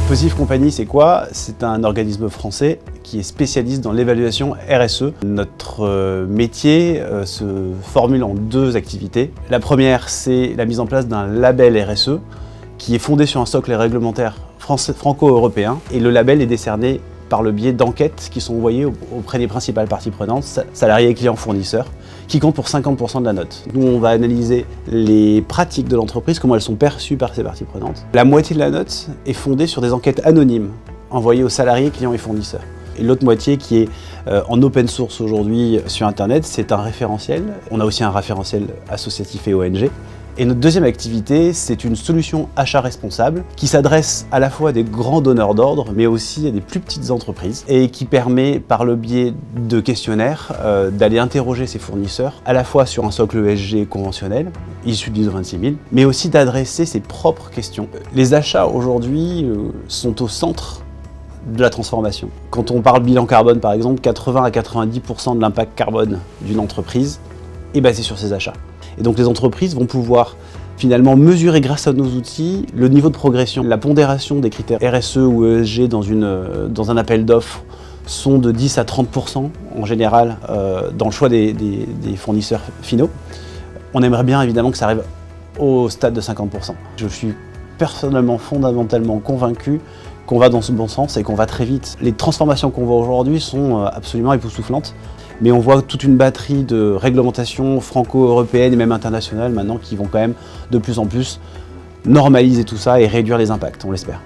Positive Company, c'est quoi? C'est un organisme français qui est spécialiste dans l'évaluation RSE. Notre métier se formule en deux activités. La première, c'est la mise en place d'un label RSE qui est fondé sur un socle réglementaire franco-européen. Et le label est décerné par le biais d'enquêtes qui sont envoyées auprès des principales parties prenantes, salariés, clients, fournisseurs, qui comptent pour 50% de la note. Nous, on va analyser les pratiques de l'entreprise, comment elles sont perçues par ces parties prenantes. La moitié de la note est fondée sur des enquêtes anonymes, envoyées aux salariés, clients et fournisseurs. Et l'autre moitié qui est en open source aujourd'hui sur Internet, c'est un référentiel. On a aussi un référentiel associatif et ONG. Et notre deuxième activité, c'est une solution achat responsable qui s'adresse à la fois à des grands donneurs d'ordre, mais aussi à des plus petites entreprises et qui permet, par le biais de questionnaires, d'aller interroger ses fournisseurs, à la fois sur un socle ESG conventionnel, issu de l'ISO 26000, mais aussi d'adresser ses propres questions. Les achats aujourd'hui sont au centre de la transformation. Quand on parle bilan carbone, par exemple, 80 à 90% de l'impact carbone d'une entreprise est basé sur ses achats. Et donc les entreprises vont pouvoir finalement mesurer grâce à nos outils le niveau de progression. La pondération des critères RSE ou ESG dans un appel d'offres sont de 10 à 30% en général dans le choix des fournisseurs finaux. On aimerait bien évidemment que ça arrive au stade de 50%. Je suis personnellement fondamentalement convaincu qu'on va dans ce bon sens et qu'on va très vite. Les transformations qu'on voit aujourd'hui sont absolument époustouflantes. Mais on voit toute une batterie de réglementations franco-européennes et même internationales maintenant qui vont quand même de plus en plus normaliser tout ça et réduire les impacts, on l'espère.